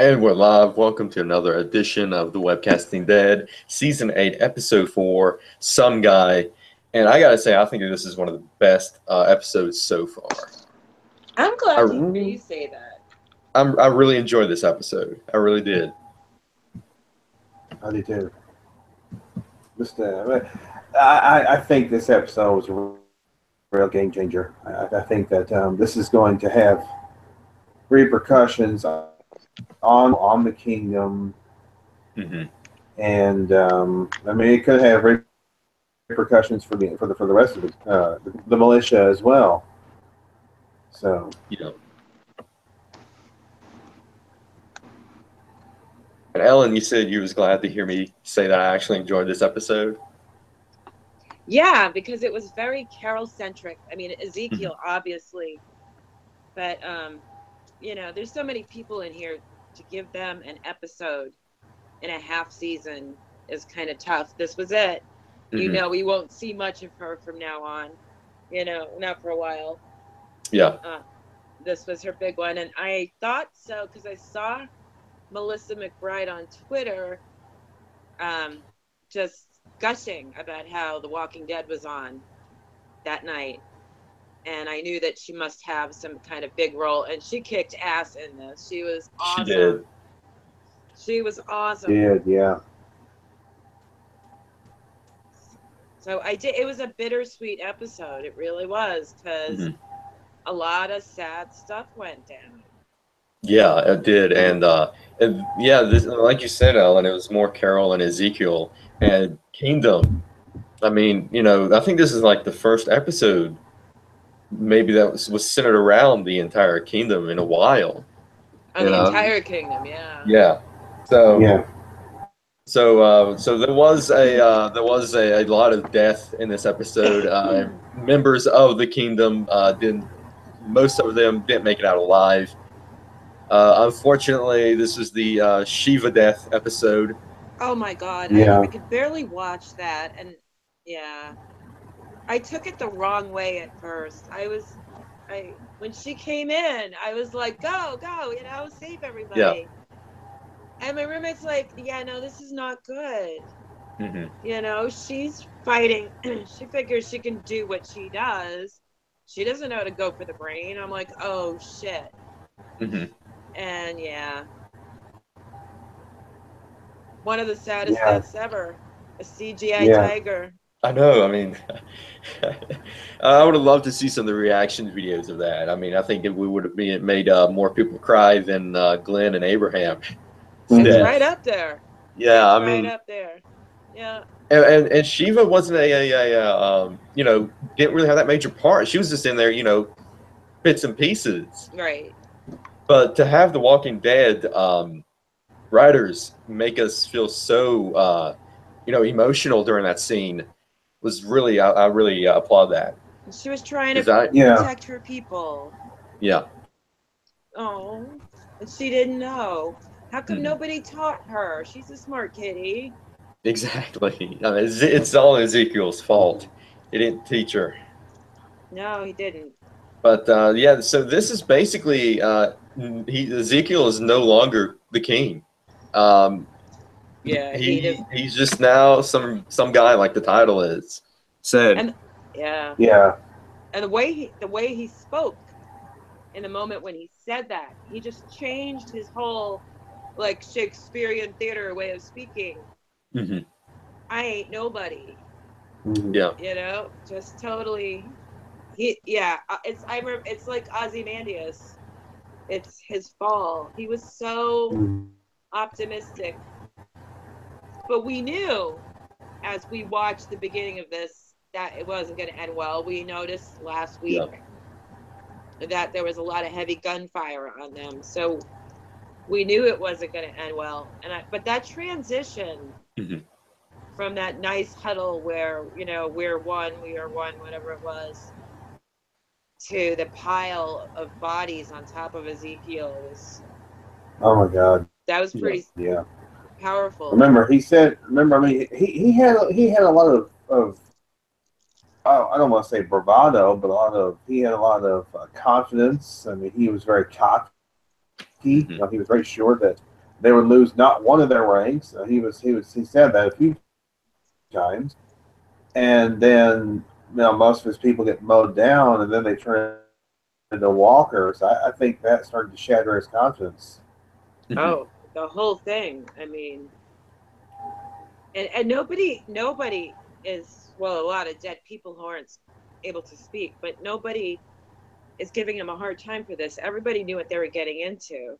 And we're live. Welcome to another edition of the Webcasting Dead, Season 8, Episode 4, Some Guy. And I gotta say, I think this is one of the best episodes so far. I'm glad to hear I, you say that. I really enjoyed this episode. I really did. I do too. I think this episode was a real game changer. I think that this is going to have repercussions on the kingdom, and I mean it could have repercussions for the rest of the militia as well. So Yeah. And Ellen, you said you was glad to hear me say that I actually enjoyed this episode. Yeah, because it was very Carol-centric. I mean, Ezekiel, obviously. But, there's so many people in here to give them an episode in a half season is kind of tough. This was it. We won't see much of her from now on. Not for a while. Yeah. This was her big one. And I thought so because I saw Melissa McBride on Twitter just gushing about how The Walking Dead was on that night. And I knew that she must have some kind of big role. And she kicked ass in this. She was awesome. She did. She was awesome. yeah. So I did. It was a bittersweet episode. It really was, because a lot of sad stuff went down. Yeah, it did, and yeah, this, like you said, Ellen, it was more Carol and Ezekiel and Kingdom. I mean, I think this is like the first episode, maybe that was centered around the entire kingdom in a while. Oh, the entire kingdom, yeah. Yeah. So yeah. So there was a lot of death in this episode. Members of the kingdom most of them didn't make it out alive. Unfortunately, this was the Shiva death episode. Oh my God! Yeah. I could barely watch that, and yeah, I took it the wrong way at first. When she came in, I was like, "Go, save everybody." Yeah. And my roommate's like, "Yeah, no, this is not good." She's fighting. She figures she can do what she does. She doesn't know how to go for the brain. I'm like, "Oh shit." And yeah, one of the saddest deaths ever. A CGI tiger. I know. I mean, I would have loved to see some of the reaction videos of that. I mean, I think we would have made more people cry than Glenn and Abraham. It's right up there. Yeah, it's right up there. Yeah. And Shiva wasn't didn't really have that major part. She was just in there, bits and pieces. Right. But to have the Walking Dead writers make us feel so, emotional during that scene was really, I really applaud that. She was trying to protect her people. Yeah. Oh, and she didn't know. How come nobody taught her? She's a smart kitty. Exactly. I mean, it's all Ezekiel's fault. He didn't teach her. No, he didn't. But yeah, so this is basically Ezekiel is no longer the king. Yeah, he's just now some guy, like the title is said. And yeah. And the way he spoke in the moment when he said that, he just changed his whole like Shakespearean theater way of speaking. I ain't nobody. Yeah. Just totally. It's like Ozymandias. It's his fall. He was so optimistic. But we knew as we watched the beginning of this that it wasn't going to end well. We noticed last week that there was a lot of heavy gunfire on them. So we knew it wasn't going to end well. But that transition from that nice huddle where, we're one, we are one, whatever it was, to the pile of bodies on top of Ezekiel was. Oh my God. That was pretty powerful. Remember, he had a lot of I don't want to say bravado, but he had a lot of confidence. I mean, he was very cocky. He was very sure that they would lose not one of their ranks. He said that a few times, and then most of his people get mowed down, and then they turn into walkers. I think that started to shatter his confidence. Oh, the whole thing. I mean, and nobody is, well, a lot of dead people who aren't able to speak, but nobody is giving him a hard time for this. Everybody knew what they were getting into.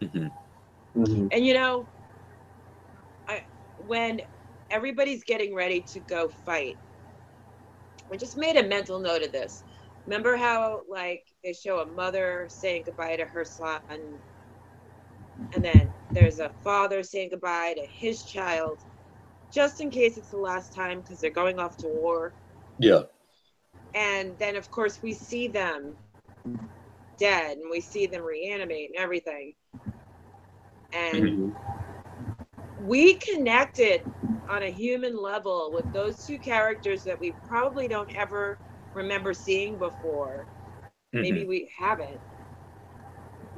And when everybody's getting ready to go fight, I just made a mental note of this. Remember how, like, they show a mother saying goodbye to her son, and then there's a father saying goodbye to his child, just in case it's the last time because they're going off to war. Yeah. And then, of course, we see them dead, and we see them reanimate and everything. And we connected on a human level with those two characters that we probably don't ever remember seeing before. Maybe we haven't.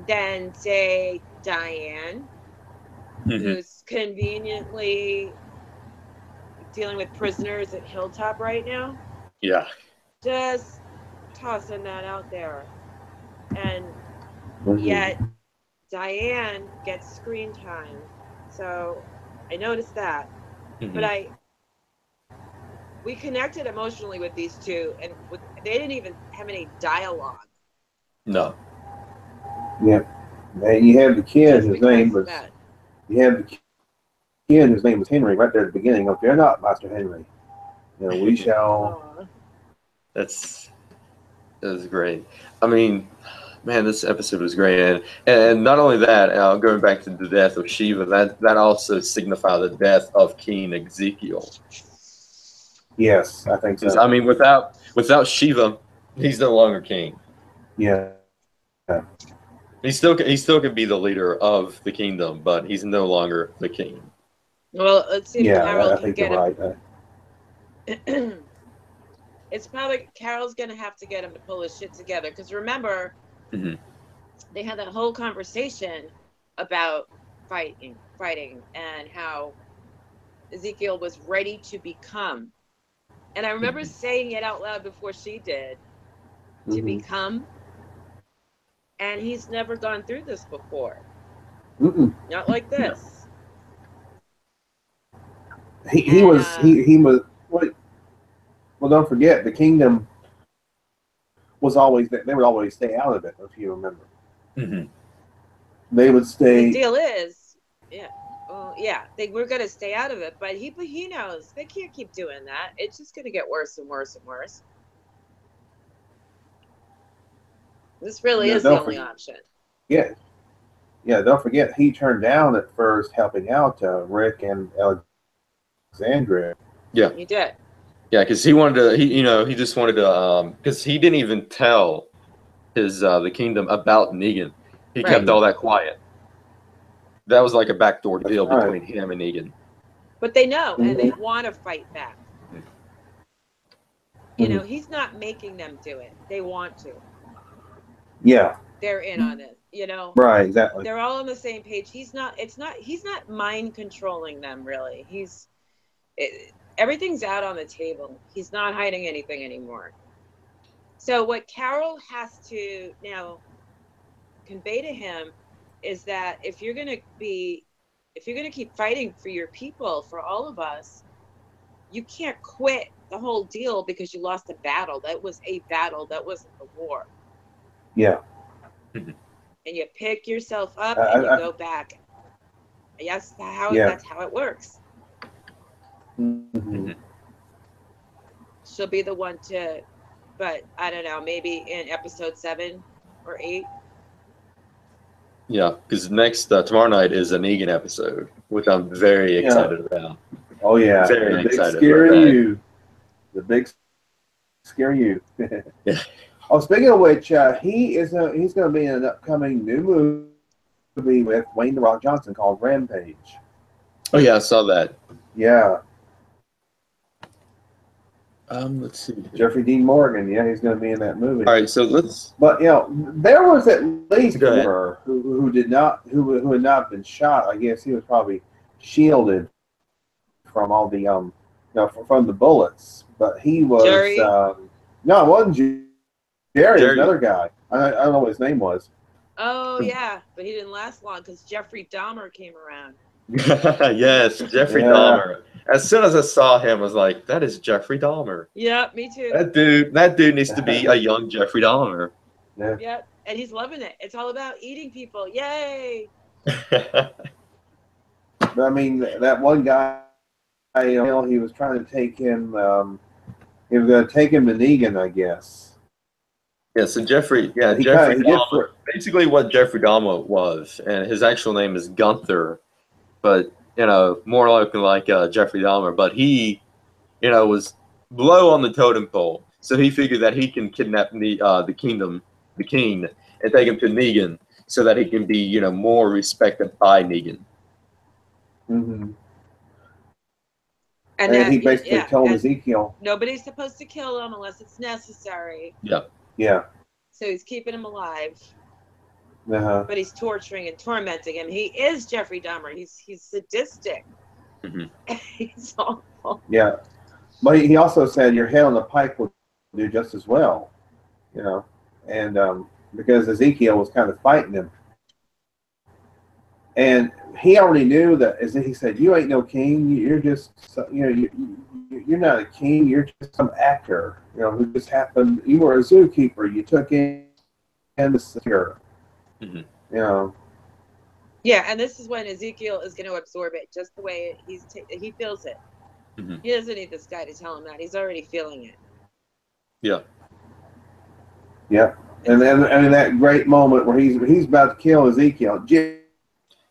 Then, say, Diane, who's conveniently dealing with prisoners at Hilltop right now. Yeah. Just tossing that out there. And yet Diane gets screen time. So I noticed that. But we connected emotionally with these two, and they didn't even have any dialogue. No. Yeah. And you have the kid whose name was Henry right there at the beginning. Oh, fear not, Master Henry. We shall. That was great. I mean, man, this episode was great, and not only that, going back to the death of Shiva, that also signified the death of King Ezekiel. Yes, I think so. I mean, without Shiva, he's no longer king. Yeah. He still could be the leader of the kingdom, but he's no longer the king. Well, let's see if Carol can get him. Right. It's probably Carol's gonna have to get him to pull his shit together, because remember, they had that whole conversation about fighting, and how Ezekiel was ready to become. And I remember saying it out loud before she did, to become. And he's never gone through this before. Not like this. He was. Well, don't forget, the kingdom was always, they would always stay out of it, if you remember. They would stay. The deal is, they were going to stay out of it, but he knows they can't keep doing that. It's just going to get worse and worse and worse. This really is the only option. Yeah. Don't forget, he turned down at first helping out Rick and Alexandria. Yeah, he did. Yeah, because he wanted to. He just wanted to. Because he didn't even tell his the kingdom about Negan. He kept all that quiet. That was like a backdoor deal between him and Negan. But they know, and they want to fight back. He's not making them do it. They want to. Yeah. They're in on it. Right. Exactly. They're all on the same page. He's not mind controlling them, really. Everything's out on the table. He's not hiding anything anymore. So what Carol has to now convey to him is that if you're going to keep fighting for your people, for all of us, you can't quit the whole deal because you lost a battle. That was a battle. That wasn't a war. Yeah. And you pick yourself up and you go back. Yes, that's how it works. She'll be the one to, but I don't know, maybe in episode 7 or 8. Yeah, because next tomorrow night is a Negan episode, which I'm very excited about. Oh yeah, very excited. The big scare you. Yeah. Oh, speaking of which, he's going to be in an upcoming new movie with Wayne "The Rock" Johnson called Rampage. Oh yeah, I saw that. Yeah. Let's see. Jeffrey Dean Morgan. Yeah, he's going to be in that movie. All right, so let's But there was at least go ahead. one who had not been shot. I guess he was probably shielded from all the from the bullets. But he was Jerry? No, it wasn't Jerry. It was Jerry. another guy. I don't know what his name was. Oh yeah, but he didn't last long because Jeffrey Dahmer came around. Yes, Jeffrey Dahmer. As soon as I saw him, I was like, "That is Jeffrey Dahmer. Yeah, me too. That dude needs to be a young Jeffrey Dahmer." Yeah. Yep, and he's loving it. It's all about eating people. Yay! But I mean, that one guy, he was trying to take him. He was going to take him to Negan, I guess. Yeah, so Jeffrey He did basically what Jeffrey Dahmer was, and his actual name is Gunther, but more like Jeffrey Dahmer. But he, was low on the totem pole, so he figured that he can kidnap the king, and take him to Negan, so that he can be more respected by Negan. Mm-hmm. And he basically told Ezekiel, nobody's supposed to kill him unless it's necessary. Yeah. Yeah. So he's keeping him alive. Uh-huh. But he's torturing and tormenting him. He is Jeffrey Dahmer. He's sadistic. Mm-hmm. He's awful. Yeah. But he also said your head on the pike will do just as well. And because Ezekiel was kind of fighting him. And he already knew that, as he said, you ain't no king. You're just, you're not a king. You're just some actor, who just happened. You were a zookeeper. You took in the secure. Mm-hmm. Yeah, and this is when Ezekiel is going to absorb it, just the way he feels it. Mm-hmm. He doesn't need this guy to tell him that. He's already feeling it. Yeah. Yeah. And in that great moment where he's about to kill Ezekiel,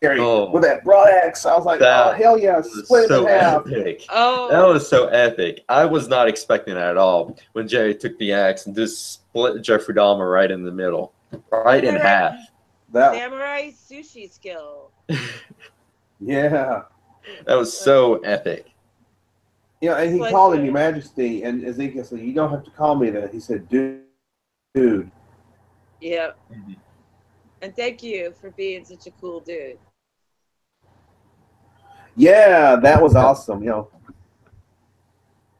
with that broad axe, I was like, oh, hell yeah, split him in half. Epic. Oh. That was so epic. I was not expecting that at all when Jerry took the axe and just split Jeffrey Dahmer right in the middle, right in half. Samurai sushi skill. Yeah. That was so epic. And he called him Your Majesty, and Ezekiel said, you don't have to call me that. He said, dude. Yeah. Mm-hmm. And thank you for being such a cool dude. Yeah, that was awesome.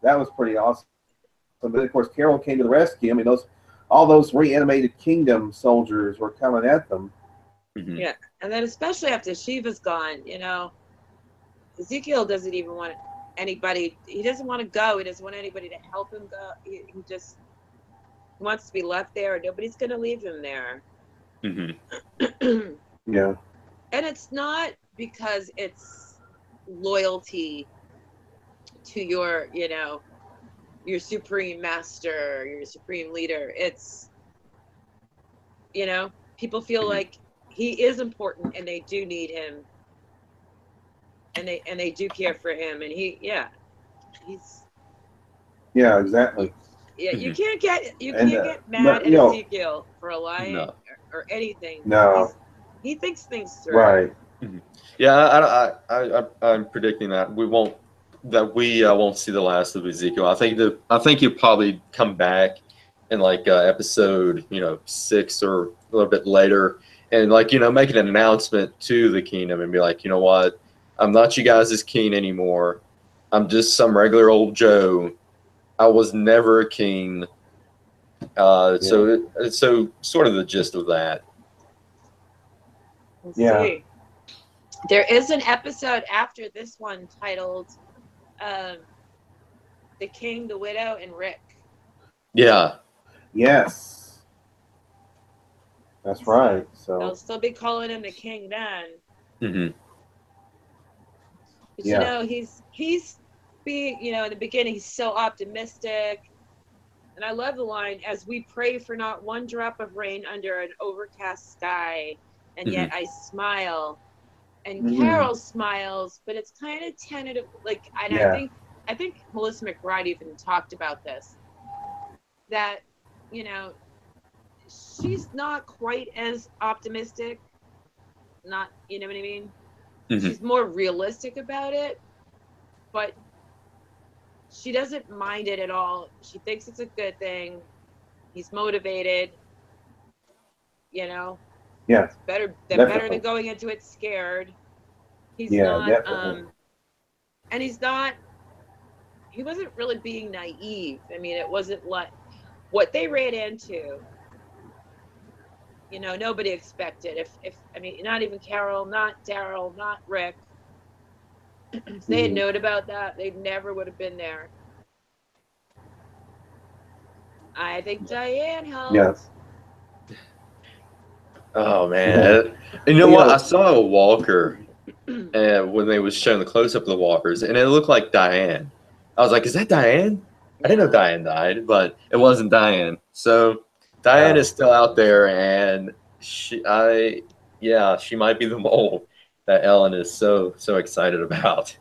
That was pretty awesome. But of course, Carol came to the rescue. I mean, all those reanimated kingdom soldiers were coming at them. Mm-hmm. Yeah, and then especially after Shiva's gone, Ezekiel doesn't even want anybody. He doesn't want to go. He doesn't want anybody to help him go. He just wants to be left there, and nobody's going to leave him there. Mm-hmm. Yeah. And it's not because it's loyalty to your supreme master, your supreme leader. It's, people feel like he is important and they do need him. And they do care for him. And he's. Yeah, exactly. Yeah, you can't get mad at Ezekiel for a lie or anything. No. He thinks things through. Right. Mm-hmm. Yeah, I'm predicting that we won't see the last of Ezekiel. I think he'll probably come back in episode 6 or a little bit later, and make an announcement to the kingdom and be like, you know what, I'm not you guys' king anymore. I'm just some regular old Joe. I was never a king. So sort of the gist of that. Let's see. There is an episode after this one titled The King, the Widow, and Rick. Yeah. Yes. That's right. So they'll still be calling him the king then. Mm-hmm. But he's being, in the beginning he's so optimistic. And I love the line, as we pray for not one drop of rain under an overcast sky, and yet I smile. And Carol smiles, but it's kind of tentative. I think Melissa McBride even talked about this. That, she's not quite as optimistic. Not, you know what I mean? Mm-hmm. She's more realistic about it. But she doesn't mind it at all. She thinks it's a good thing. He's motivated. You know, Yeah, it's better definitely. than going into it scared. He's Yeah, not, definitely. and he's not. He wasn't really being naive. I mean, it wasn't like what they ran into. You know, nobody expected. If I mean, not even Carol, not Daryl, not Rick. If they had Mhm. known about that, they never would have been there. I think Diane Yeah. helped. Oh Yeah. man, you know You what? I know, saw a walker, and when they was showing the close up of the walkers, and it looked like Diane. I was like, "Is that Diane?" I didn't know Yeah. Diane died, but it wasn't Diane. So Diane is still out there, and yeah, she might be the mole that Ellen is so excited about.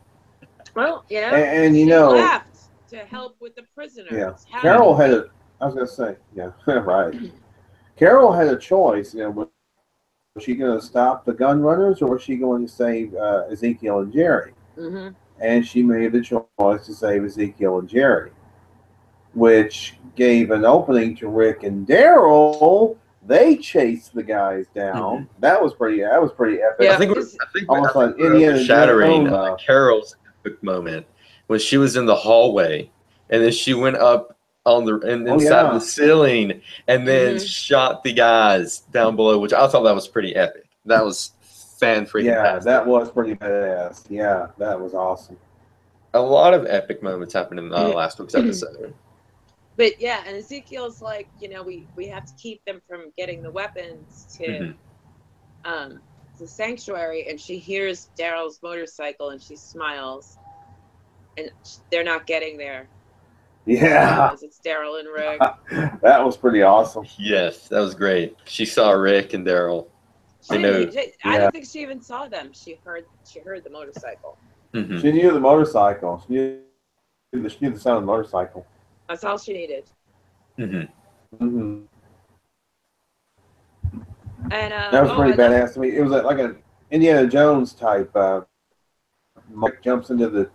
Well, yeah, and you she know, left to help with the yeah, prisoners. Had Carol to. had a. I was gonna say, yeah, right. Carol had a choice. You know, was she going to stop the gun runners or was she going to save Ezekiel and Jerry? Mm-hmm. And she made the choice to save Ezekiel and Jerry, which gave an opening to Rick and Daryl. They chased the guys Mhm. down. That was pretty. That was pretty epic. I Yeah, think we're, because Almost I think like we're Indiana overshadowing Jones. Carol's epic moment when she was in the hallway, and then she went up on the and Oh inside of the yeah, ceiling, and then mm-hmm. shot the guys down below, which I thought that was pretty epic. That was fan freaking yeah, tastic. that was pretty badass. Yeah, that was awesome. A lot of epic moments happened in last week's episode. But yeah, and Ezekiel's like, you know, we have to keep them from getting the weapons to Mhm. um the sanctuary, and she hears Daryl's motorcycle and she smiles, and they're not getting there. She Yeah, knows it's Daryl and Rick. that was pretty awesome. Yes, that was great. She saw Rick and Daryl. She They didn't. know. I Yeah, don't think she even saw them. She heard the motorcycle. Hmm. she knew the motorcycle. She knew the sound of the motorcycle. That's all she needed. Hmm. Hmm. And That was oh, pretty I love. badass to me. It was like an Indiana Jones type. Mike jumps into the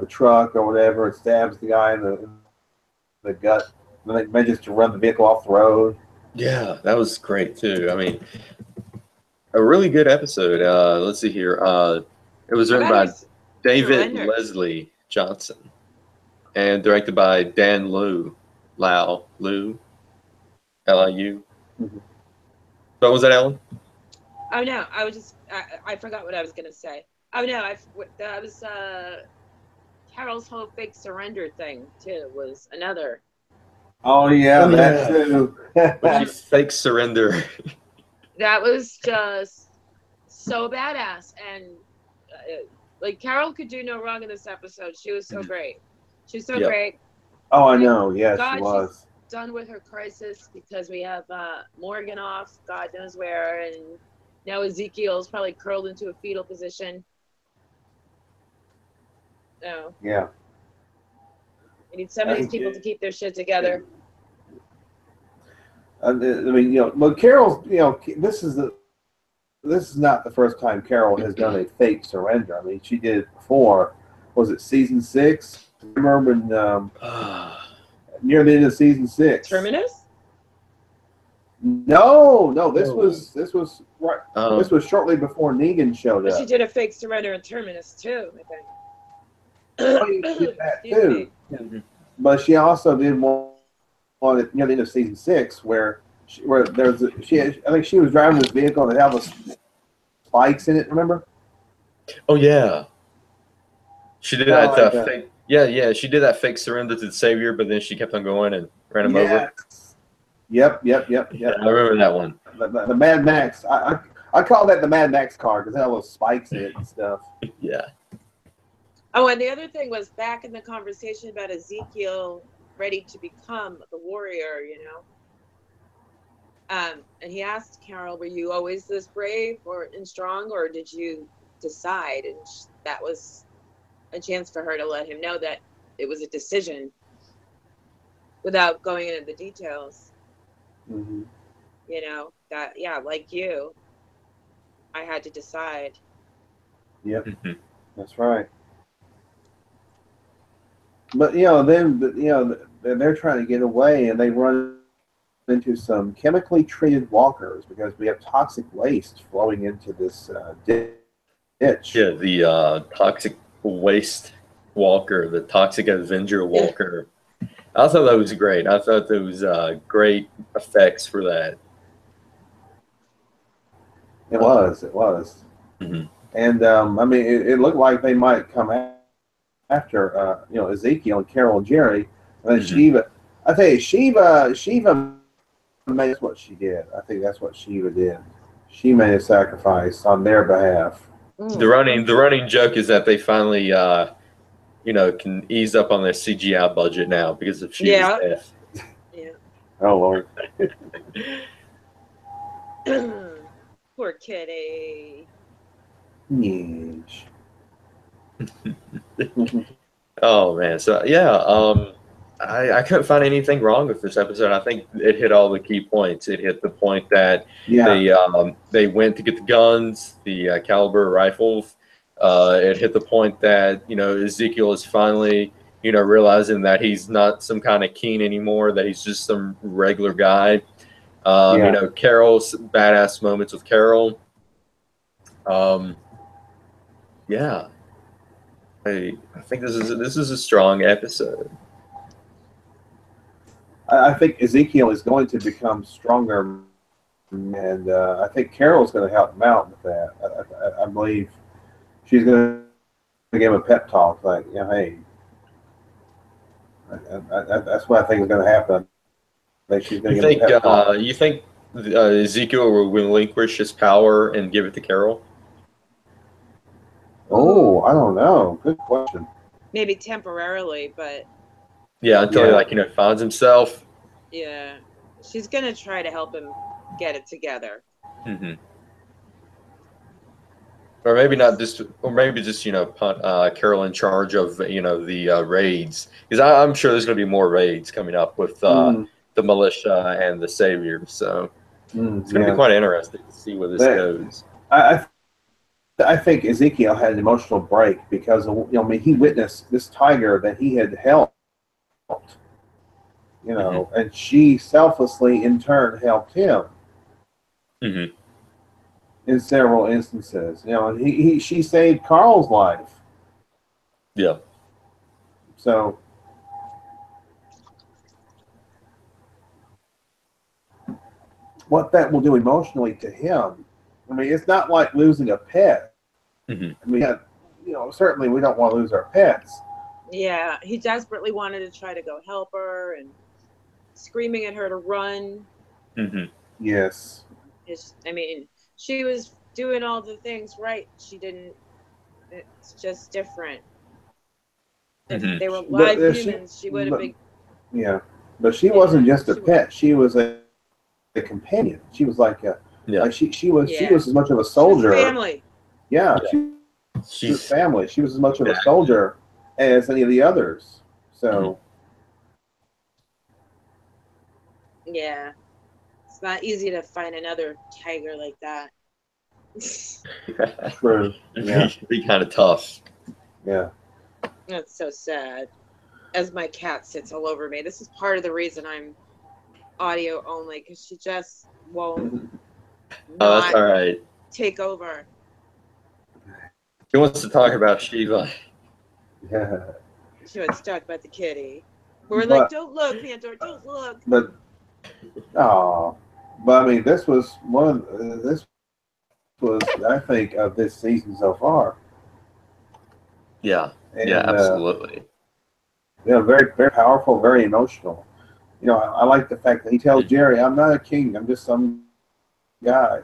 truck or whatever and stabs the guy in the gut. And then they manages to run the vehicle off the road. Yeah, that was great too. I mean, a really good episode. Let's see here. It was I written thought it by was David surrender. Leslie Johnson and directed by Dan Liu, Liu. Mhm. What was that, Alan? Oh no, I was just I forgot what I was gonna say. Oh no, that was Carol's whole fake surrender thing too was another. Oh yeah, Oh that yeah. too. When she fake surrender. That was just so badass, and like Carol could do no wrong in this episode. She was so great. She's so Yep. great. Oh, I Thank know. Yeah, she God she's was. done with her crisis because we have Morgan off, God knows where, and now Ezekiel's probably curled into a fetal position. No, Yeah. we need some of these I, people to keep their shit together. I mean, but Carol's, this is not the first time Carol has done a fake surrender. I mean, she did it before. Was it season 6? Remember when near the end of season 6? Terminus? No, no. This Oh. was right. This Um, was shortly before Negan showed But she up. did a fake surrender in Terminus too, I Oh, you think. did that Excuse too. me. But she also did one at near the end of season 6 where I think she was driving this vehicle that had the spikes in it. Remember? oh yeah. She did Kind of that like fake. Yeah, yeah. She did that fake surrender to the savior, but then she kept on going and ran him over. yes. Yep. Yeah, I remember that one. The Mad Max. I call that the Mad Max car because it had all those spikes in it and stuff. Yeah. Oh, and the other thing was back in the conversation about Ezekiel ready to become the warrior, and he asked Carol, "Were you always this brave and strong, or did you decide?" And that was a chance for her to let him know that it was a decision without going into the details. Mm-hmm. That yeah, like you, I had to decide. Yep, Mhm. that's right. But then they're trying to get away, and they run into some chemically treated walkers because we have toxic waste flowing into this ditch. Yeah, the toxic waste walker, the toxic Avenger walker. I thought that was great. I thought there was great effects for that. It was, Mhm. and I mean, it looked like they might come after Ezekiel and Carol and Jerry, and then Mhm. Shiva. I tell you, Shiva made what she did. I think that's what Shiva did. She made a sacrifice on their behalf. The running joke is that they finally can ease up on their CGI budget now because of Shiva's Yeah. death. Yeah. Oh Lord. Poor kitty. Yes. Oh man, so yeah, I couldn't find anything wrong with this episode. I think it hit all the key points. It hit the point that Yeah. they went to get the guns, the caliber rifles. It hit the point that Ezekiel is finally realizing that he's not some kind of Keen anymore, that he's just some regular guy. Yeah. Carol's badass moments with Carol. Um, yeah, I think this is a strong episode. I think Ezekiel is going to become stronger, and I think Carol's going to help him out with that. I believe she's going to give him a pep talk, like, hey, that's what I think is going to happen. I think she's going You to give him a think pep talk. you think Ezekiel will relinquish his power and give it to Carol? Oh, I don't know. Good question. Maybe temporarily, but Yeah, until he finds himself. yeah, she's gonna try to help him get it together. Mm-hmm. Or maybe not just, or maybe just put Carol in charge of the raids, because I'm sure there's going to be more raids coming up with the militia and the saviors. So it's going to be quite interesting to see where this goes. I think Ezekiel had an emotional break because he witnessed this tiger that he had helped, and she selflessly in turn helped him. Mm-hmm. In several instances, she saved Carl's life. Yeah. So what that will do emotionally to him, I mean, it's not like losing a pet. Mm-hmm. I mean, certainly we don't want to lose our pets. Yeah, he desperately wanted to try to go help her and screaming at her to run. Mm-hmm. Yes. I mean, she was doing all the things right. She didn't. It's just different. If they were live humans, she would have been. Yeah, but she wasn't just a pet. She was a companion. She was like she was as much of a soldier. She was family. Yeah, she's family. She was as much of a soldier as any of the others. So yeah, it's not easy to find another tiger like that. True. Yeah. It'd be kind of tough. Yeah. That's so sad. As my cat sits all over me. This is part of the reason I'm audio only, because she just won't That's all right. take over. She wants to talk about Shiva. Yeah. She wants to talk about the kitty. We're like, don't look, Pandora, don't look. But I mean, this was I think of this season so far. Yeah. And, yeah, absolutely. Very, very powerful, very emotional. I like the fact that he tells Jerry, "I'm not a king. I'm just some guy."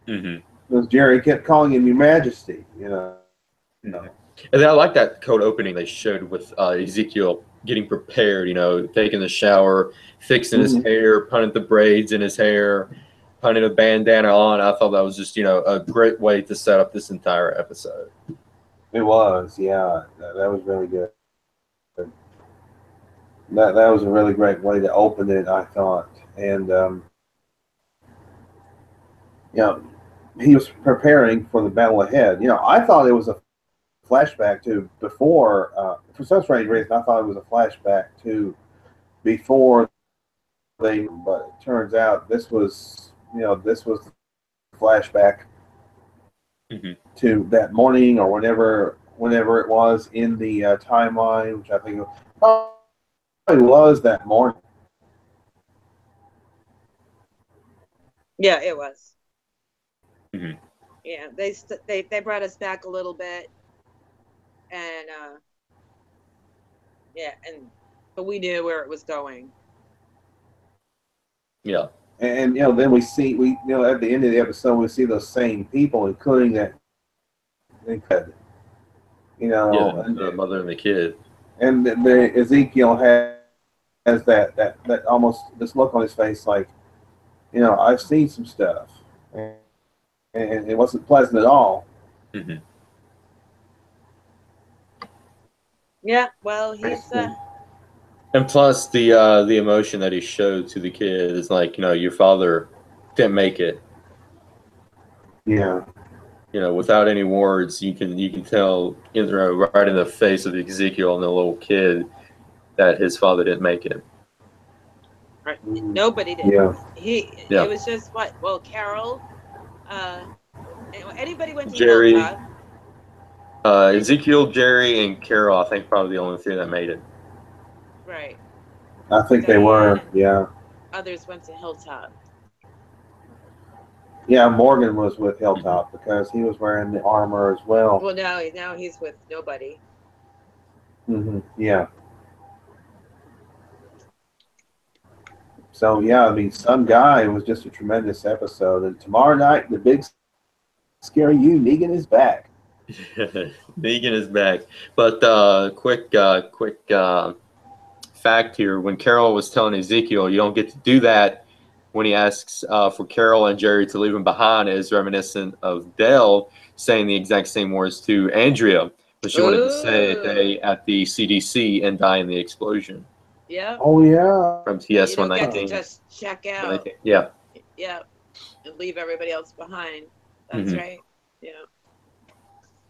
Mm-hmm. Because Jerry kept calling him Your Majesty. And then I like that cold opening they showed with Ezekiel getting prepared. Taking the shower, fixing his hair, putting the braids in his hair, putting a bandana on. I thought that was just a great way to set up this entire episode. It was, yeah. That was really good. That was a really great way to open it, I thought. And he was preparing for the battle ahead. I thought it was a flashback to before. For some strange reason, I thought it was a flashback to before they. But it turns out this was, this was the flashback to that morning or whenever it was in the timeline, which I think it probably was that morning. Yeah, it was. Mm-hmm. Yeah, they brought us back a little bit, and yeah, but we knew where it was going. Yeah. And then we at the end of the episode we see those same people, including that kid, and the mother and the kid. And the Ezekiel has that almost this look on his face, like, I've seen some stuff, and it wasn't pleasant at all. Mm-hmm. Yeah, well, he's and plus the emotion that he showed to the kid is like, your father didn't make it. Yeah. Without any words, you can tell, right in the face of Ezekiel and the little kid that his father didn't make it. Right. Nobody did. Yeah. It was just what? Well, Carol. Anybody went to Jerry, Hilltop? Ezekiel, Jerry, and Carol. I think probably the only three that made it. Right. I think they were. Yeah. Others went to Hilltop. Yeah, Morgan was with Hilltop because he was wearing the armor as well. Well, now he's with nobody. Mm-hmm. Yeah. So yeah, I mean, Some Guy was just a tremendous episode. And tomorrow night, the big scary you, Negan is back. Negan is back. But quick fact here: when Carol was telling Ezekiel, you don't get to do that. When he asks for Carol and Jerry to leave him behind, is reminiscent of Dell saying the exact same words to Andrea, but she wanted to stay at the CDC and die in the explosion. Yeah. Oh yeah. From TS 119. You don't get to just check out. Yeah. Yeah. And leave everybody else behind. That's right. Yeah.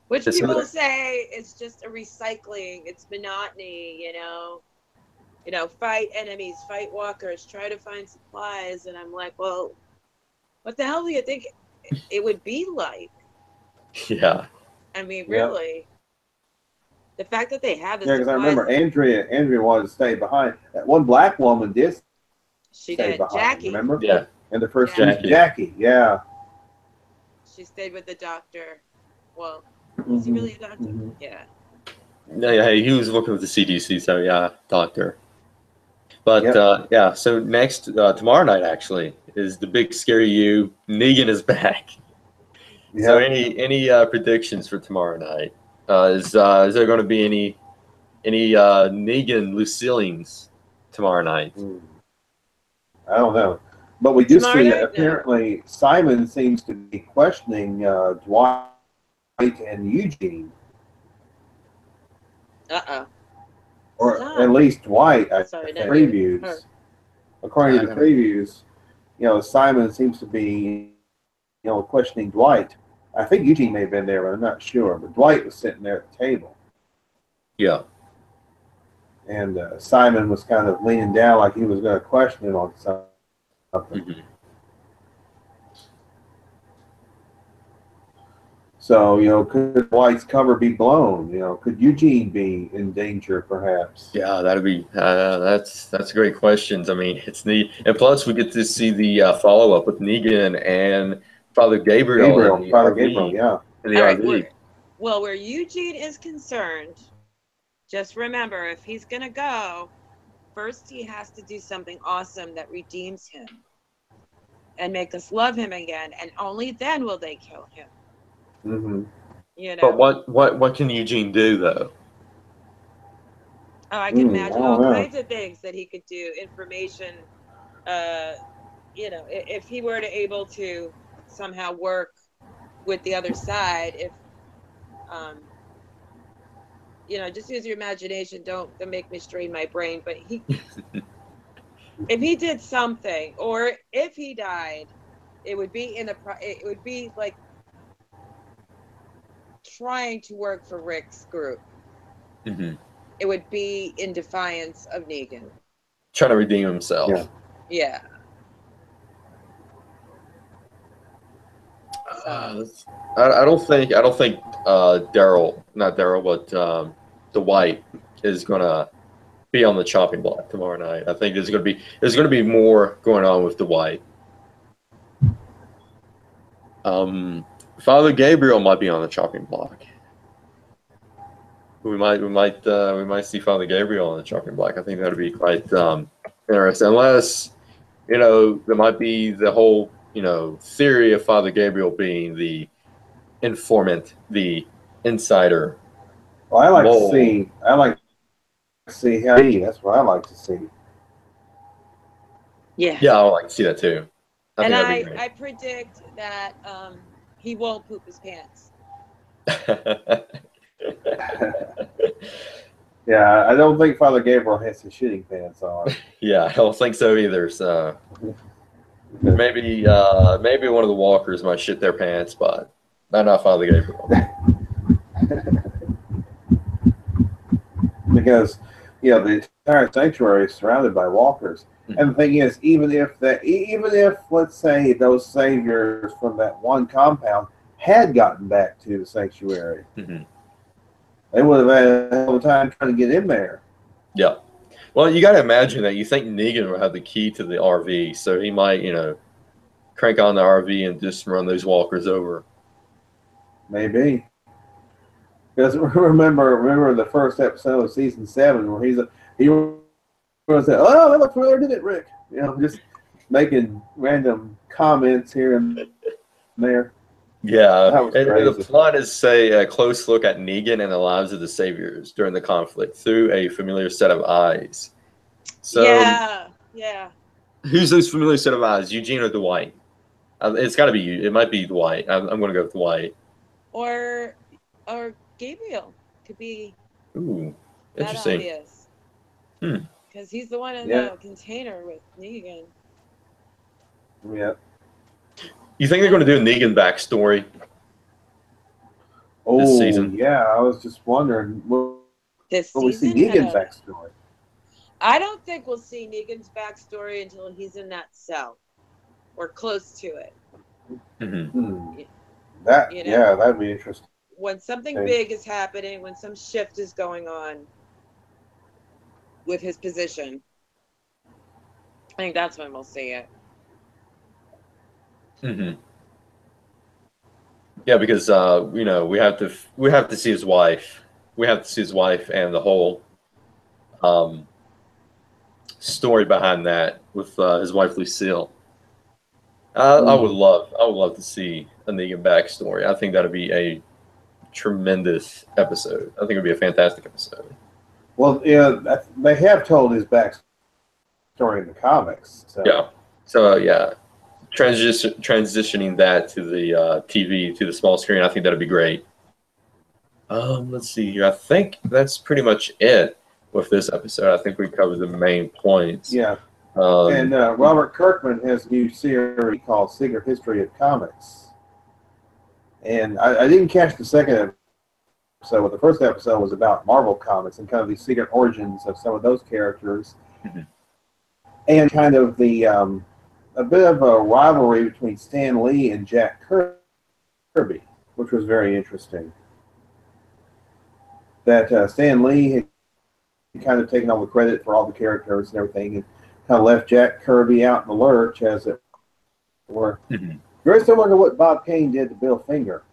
Which people say it's just a recycling. It's monotony. Fight enemies, fight walkers, try to find supplies. And I'm like, well, what the hell do you think it would be like? Yeah. I mean, really. The fact that they have this. Yeah, because I remember Andrea wanted to stay behind. That one black woman did. She did. Behind, Jackie. Remember? Yeah. And the first Jackie. Yeah. She stayed with the doctor. Well, was he really a doctor? Mm-hmm. Yeah. Yeah, he was working with the CDC, so yeah, doctor. But so next tomorrow night actually is the big scary you. Negan is back. Yep. So any predictions for tomorrow night? Is there going to be any Negan Lucilleans tomorrow night? I don't know, but we do see that apparently Simon seems to be questioning Dwight and Eugene. Or at least Dwight, previews. According to the previews, Simon seems to be, questioning Dwight. I think Eugene may have been there, but I'm not sure. But Dwight was sitting there at the table. Yeah. And Simon was kind of leaning down like he was going to question him on something. Mm-hmm. So, could Dwight's cover be blown? Could Eugene be in danger, perhaps? Yeah, that'd be that's great questions. I mean, it's neat, and plus we get to see the follow up with Negan and Father Gabriel. Father Gabriel, yeah. In the RV. Well, where Eugene is concerned, just remember, if he's gonna go, first he has to do something awesome that redeems him and make us love him again, and only then will they kill him. Mm-hmm. But what can Eugene do though? Oh, I can imagine all kinds of things that he could do. Information, if he were to able to somehow work with the other side, if just use your imagination. Don't make me strain my brain. But if he did something, or if he died, it would be like trying to work for Rick's group. Mm-hmm. It would be in defiance of Negan. Trying to redeem himself. Yeah. Yeah. I don't think Daryl, not Daryl, but Dwight is gonna be on the chopping block tomorrow night. I think there's gonna be more going on with Dwight. Father Gabriel might be on the chopping block. We might see Father Gabriel on the chopping block. I think that'd be quite interesting. Unless, there might be the whole, theory of Father Gabriel being the informant, the insider. Well, I like mole. to see how he. That's what I like to see. Yeah. Yeah, I would like to see that too. And that'd be great. I predict that he won't poop his pants. Yeah, I don't think Father Gabriel has his shitting pants on. Yeah, I don't think so either. So maybe one of the walkers might shit their pants, but not Father Gabriel. Because the entire sanctuary is surrounded by walkers. Mm-hmm. And the thing is, even if let's say those saviors from that one compound had gotten back to the sanctuary, Mm-hmm. they would have had a hell of a time trying to get in there. Yeah. Well, you got to imagine that you think Negan will have the key to the RV, so he might, crank on the RV and just run those walkers over. Maybe. Because remember the first episode of season 7 where he was saying, "Oh, that looks familiar, didn't it, Rick?" Just making random comments here and there. Yeah, That was and crazy. the plot is, say, a close look at Negan and the lives of the saviors during the conflict through a familiar set of eyes. So, yeah. Who's those familiar set of eyes, Eugene or Dwight? It's got to be you. It might be Dwight. I'm going to go with Dwight. Or Gabriel could be. Ooh, that interesting. obvious. Because he's the one in the container with Negan. Yeah. You think they're going to do a Negan backstory? This season? Yeah. I was just wondering. Will we see Negan's backstory? I don't think we'll see Negan's backstory until he's in that cell or close to it. Mm-hmm. That'd be interesting. When something big is happening, when some shift is going on with his position, I think that's when we'll see it. Mm-hmm. Yeah, because we have to see his wife. We have to see his wife and the whole story behind that with his wife Lucille. I would love to see a Negan backstory. I think that'd be a tremendous episode. I think it'd be a fantastic episode. Well, they have told his backstory in the comics. So. Yeah. So transitioning that to the TV, to the small screen, I think that'd be great. Let's see here. I think that's pretty much it with this episode. I think we covered the main points. Yeah. And Robert Kirkman has a new series called Secret History of Comics. And I didn't catch the second episode, but the first episode was about Marvel Comics and kind of the secret origins of some of those characters. Mm-hmm. And kind of the a bit of a rivalry between Stan Lee and Jack Kirby, which was very interesting. That Stan Lee had kind of taken all the credit for all the characters and everything, and kind of left Jack Kirby out in the lurch, as it were. Mm-hmm. Very similar to what Bob Kane did to Bill Finger.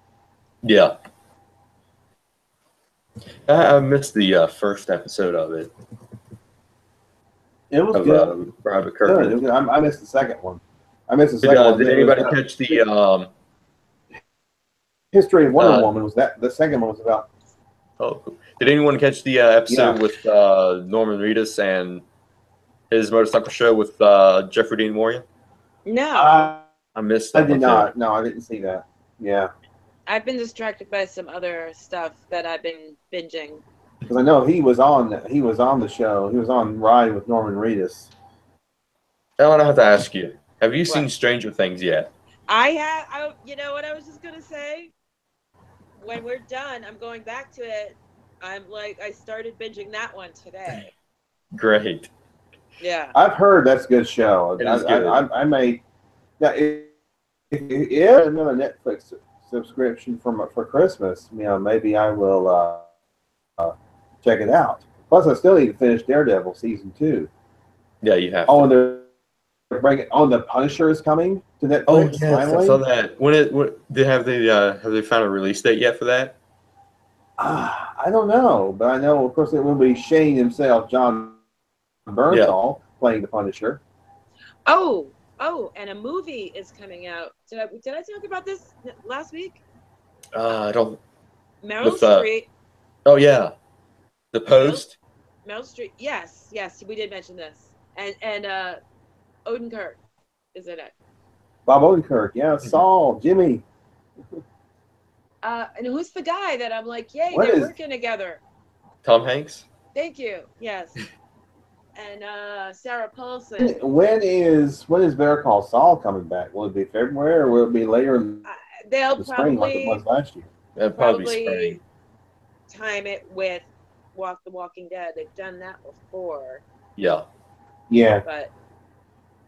Yeah. I missed the first episode of it. It was good. Robert Kirkman. Good. I missed the second one. Did anybody catch the History of Wonder Woman? Was that the second one was about? Oh, did anyone catch the episode with Norman Reedus and his motorcycle show with Jeffrey Dean Morgan? No, I missed that. I did not. No, I didn't see that. Yeah, I've been distracted by some other stuff that I've been binging. Because I know he was on the show. He was on Ride with Norman Reedus. Ellen, I have to ask you: have you seen Stranger Things yet? I have. You know what I was just gonna say? when we're done, I'm going back to it. I'm like, I started binging that one today. Great. Yeah. I've heard that's a good show. It is good. I may. Now, if another Netflix subscription for Christmas, maybe I will check it out. Plus, I still need to finish Daredevil season 2. Yeah, you have Oh, to. and they're bringing. Oh, the Punisher is coming to Netflix. Oh yes, finally. I saw that. Have they found a release date yet for that? I don't know, but I know, of course, it will be Shane himself, John Bernthal, playing the Punisher. Oh, and a movie is coming out. Did I talk about this last week? I don't. Meryl With Streep. oh yeah, The Post. Meryl Streep. Yes, we did mention this. And Odenkirk is in it. Bob Odenkirk, yeah, Saul, Jimmy. And who's the guy that I'm like, yay, What they're is- working together. Tom Hanks. Thank you. Yes. And Sarah Paulson. When is Better Call Saul coming back? Will it be February or will it be later in They'll the spring like it probably was last year? That'd probably be spring. time it with The Walking Dead. They've done that before. Yeah. Yeah. But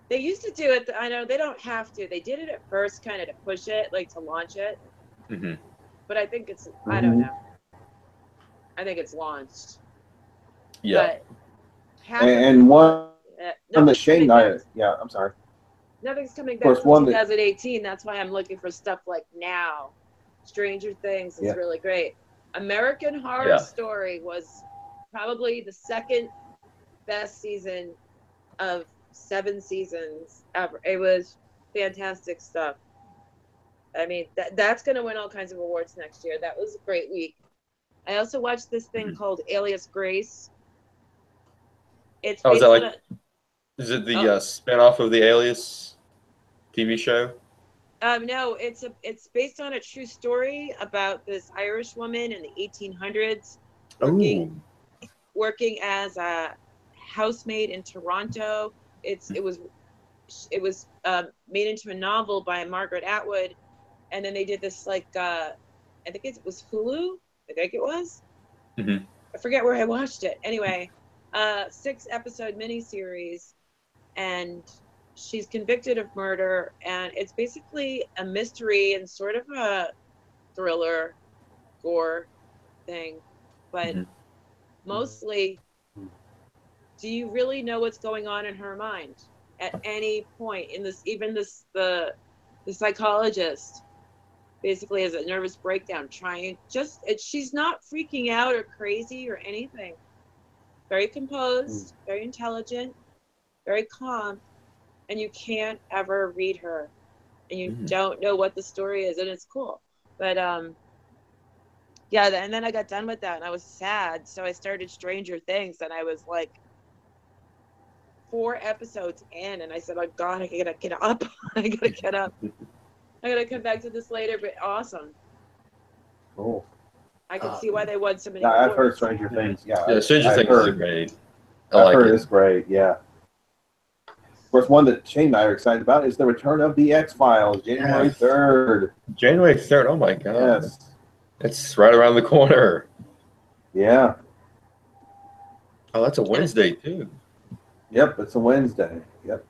they used to do it. I know they don't have to. They did it at first kind of to push it, like to launch it. Mm-hmm. But I think it's, I don't know. I think it's launched. Yeah. But And one the Shane, I'm sorry. Nothing's coming back course, till one that- 2018. That's why I'm looking for stuff like now. Stranger Things is really great. American Horror Story was probably the second best season of 7 seasons ever. It was fantastic stuff. I mean, that's going to win all kinds of awards next year. That was a great week. I also watched this thing called Alias Grace. It's Oh, is based that on is it the spin-off of the Alias TV show? No, it's based on a true story about this Irish woman in the 1800s working as a housemaid in Toronto. It was made into a novel by Margaret Atwood, and then they did this I think it was Hulu. I think it was. Mm-hmm. I forget where I watched it. Anyway, 6-episode miniseries, and she's convicted of murder, and it's basically a mystery and sort of a thriller, gore thing, but mostly, do you really know what's going on in her mind at any point in this? Even the psychologist basically has a nervous breakdown she's not freaking out or crazy or anything. Very composed, very intelligent, very calm, and you can't ever read her, and you don't know what the story is, and it's cool. But and then I got done with that, and I was sad, so I started Stranger Things, and I was like 4 episodes in, and I said, oh God, I gotta get up. I gotta get up. I gotta come back to this later, but awesome. Cool. I can see why they won so many I've heard awards. Stranger Things. Yeah, Stranger Things is great. I've heard it's great. Yeah. Of course, one that Shane and I are excited about is the return of the X-Files, January 3rd. January 3rd. Oh my God. Yes. It's right around the corner. Yeah. Oh, that's a Wednesday too. Yep, it's a Wednesday. Yep.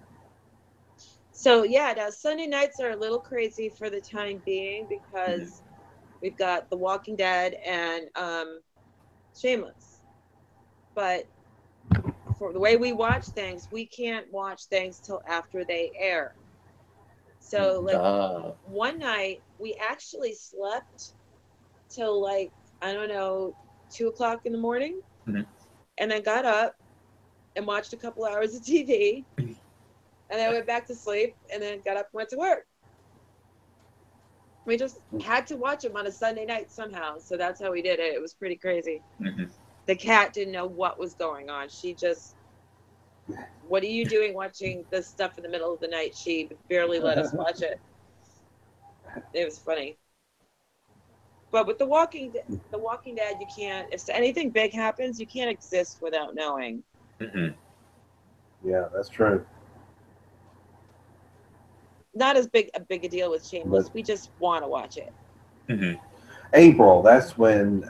So now Sunday nights are a little crazy for the time being because we've got The Walking Dead and Shameless. But for the way we watch things, we can't watch things till after they air. So one night we actually slept till 2:00 in the morning, and then got up and watched a couple hours of TV, and then went back to sleep, and then got up and went to work. We just had to watch them on a Sunday night somehow, so that's how we did it. It was pretty crazy. The cat didn't know what was going on. She just, what are you doing watching this stuff in the middle of the night? She barely let us watch it. It was funny. But with The Walking Dead, you can't, if anything big happens, you can't exist without knowing. Yeah, that's true. Not as big a deal with Shameless. We just want to watch it. April. That's when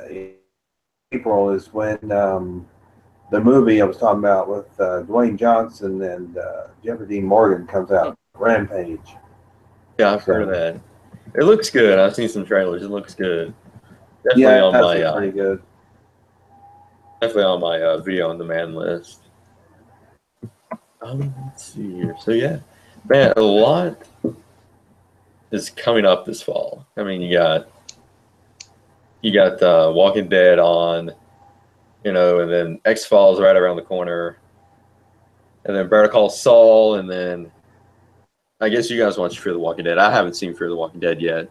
April is when the movie I was talking about with Dwayne Johnson and Jeffrey Dean Morgan comes out. Rampage. Yeah, I've heard of that. It looks good. I've seen some trailers. It looks good. Yeah, that's pretty good. Definitely on my video on demand list. Let's see here. So yeah, man, a lot is coming up this fall. I mean, you got Walking Dead on, and then X-Files right around the corner, and then Better Call Saul, and then I guess you guys watch Fear the Walking Dead. I haven't seen Fear the Walking Dead yet.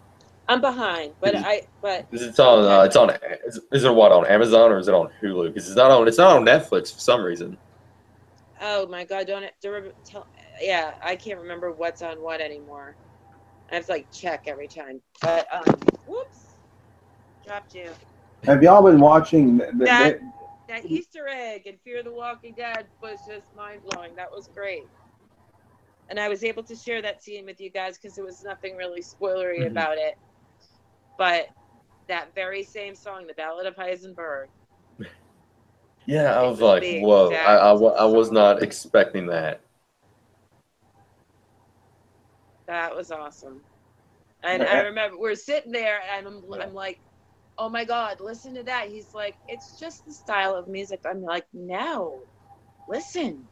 I'm behind, but it's on is it what, on Amazon or is it on Hulu? Because it's not on Netflix for some reason. Oh my God! Yeah, I can't remember what's on what anymore. I have to check every time. But whoops, dropped you. Have y'all been watching that Easter egg in Fear the Walking Dead was just mind blowing. That was great. And I was able to share that scene with you guys because there was nothing really spoilery about it. But that very same song, The Ballad of Heisenberg. Yeah, I was like, whoa. I was not expecting that. That was awesome. And I remember we're sitting there and I'm like, oh my God, listen to that. He's like, it's just the style of music. I'm like, no, listen.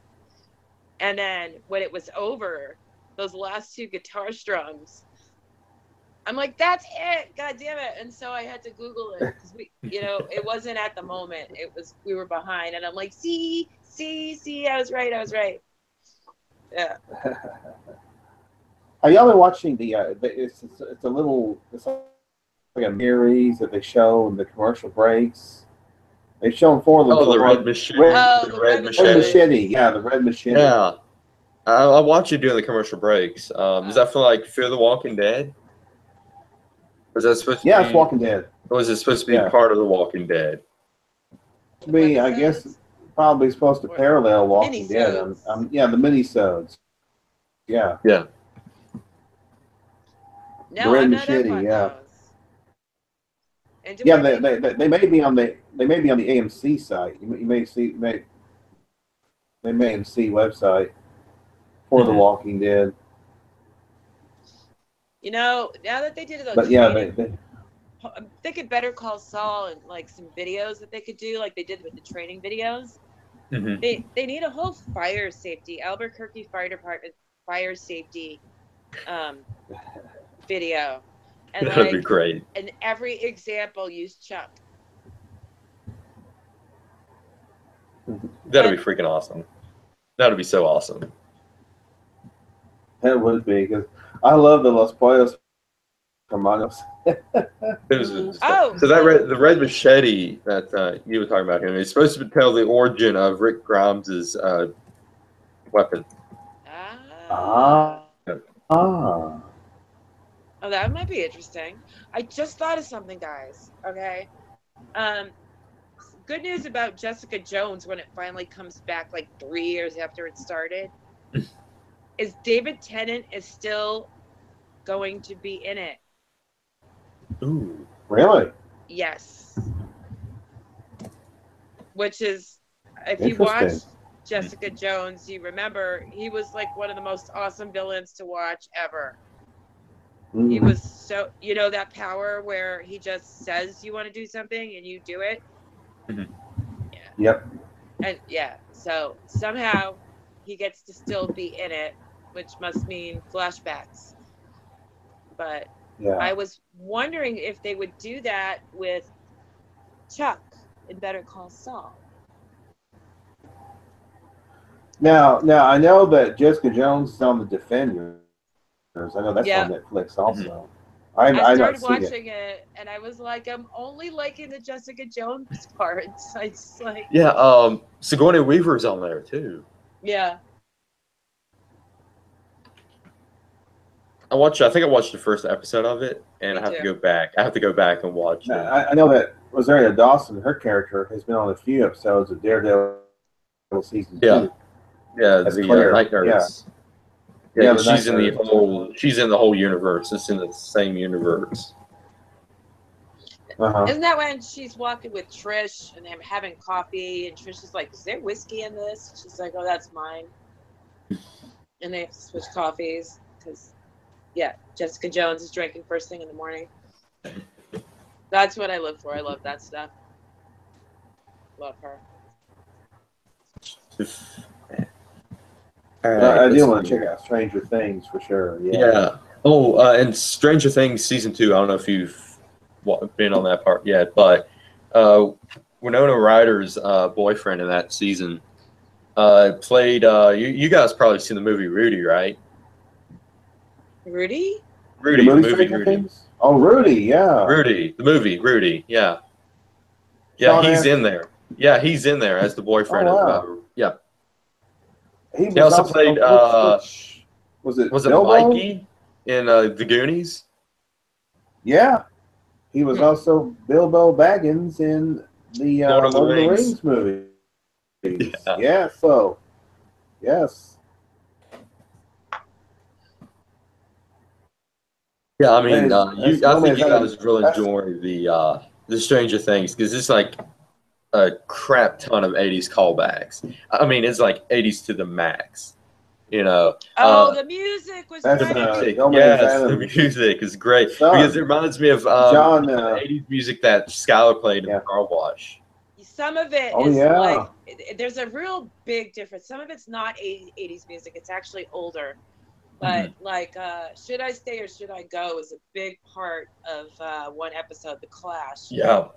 And then when it was over, those last two guitar strums, I'm like, that's it. God damn it. And so I had to Google it because it wasn't at the moment. We were behind. And I'm like, see, I was right. Yeah. Are y'all been watching it's like a series that they show in the commercial breaks? They've shown 4 of them. Oh, the Red Machete. The Red Machete. Yeah, the Red Machete. Yeah. I watch you doing the commercial breaks. Is that for like Fear the Walking Dead? Was that supposed to be? Yeah, it's Walking Dead. Or was it supposed to be part of The Walking Dead? To be, I guess, probably supposed to parallel Walking Dead. Yeah, the minisodes. Yeah. Yeah. No, Red Machete. Yeah. Yeah, they may be on the AMC site. You may see the AMC website for The Walking Dead. Now that they did those, but yeah, I'm thinking Better Call Saul and some videos that they could do, like they did with the training videos. Mm-hmm. They need a whole fire safety, Albuquerque Fire Department fire safety video. And that'd be great. And every example use Chuck. That'd be freaking awesome. That'd be so awesome. That would be, because I love the Los Pollos Hermanos. So the Red Machete that you were talking about him, it's supposed to tell the origin of Rick Grimes's weapon. Oh, that might be interesting. I just thought of something, guys. Okay. Good news about Jessica Jones when it finally comes back 3 years after it started is David Tennant is still going to be in it. Ooh. Really? Yes. Which is, if you watch Jessica Jones, you remember he was one of the most awesome villains to watch ever. Mm-hmm. He was so, that power where he just says you want to do something and you do it. Mm-hmm. Yeah. Yep. And so somehow he gets to still be in it, which must mean flashbacks. But I was wondering if they would do that with Chuck in Better Call Saul. Now I know that Jessica Jones is on The Defenders. I know that's on Netflix also. Mm-hmm. I started watching it, and I was like, I'm only liking the Jessica Jones parts. I just Sigourney Weaver's on there too. Yeah. I think I watched the first episode of it, and I have to go back. I have to go back and watch it. I know that Rosario Dawson, her character, has been on a few episodes of Daredevil season 2. Yeah, the Night Nurse. Yeah, she's in the whole universe. It's in the same universe. Uh-huh. Isn't that when she's walking with Trish and they're having coffee and Trish is like, "Is there whiskey in this?" She's like, "Oh, that's mine." And they switch coffees because, yeah, Jessica Jones is drinking first thing in the morning. That's what I live for. I love that stuff. Love her. All right, I do let's want see. to check out Stranger Things for sure. Yeah. Yeah. Oh, and Stranger Things season 2. I don't know if you've been on that part yet, but Winona Ryder's boyfriend in that season played. You guys probably seen the movie Rudy, right? Rudy? Rudy, the movie Stranger Rudy. Things? Oh, Rudy, yeah. Rudy, the movie Rudy. Yeah. Yeah, Sean he's in Astin. there. Yeah, he's in there as the boyfriend Oh, of. wow. Yeah. He He was also also played. which was it? Was it Bilbo? Mikey in The Goonies? Yeah. He was Hmm. also Bilbo Baggins in the Lord of the Lord of the Rings. Rings movies. Yeah. Yeah, so yes. Yeah, I mean, That's I no think man's you had guys really that's enjoy the Stranger Things because it's like a crap ton of '80s callbacks. I mean, it's like '80s to the max. You know, Oh, the music was that's the great. music. no man's Yes, the Adam music is great because it son. reminds me of John the '80s music that Skylar played in the yeah. car wash. Some of it Oh is yeah. like, there's a real big difference. Some of it's not 80s music, it's actually older. But like, Should I Stay or Should I Go is a big part of one episode, The Clash. Yeah,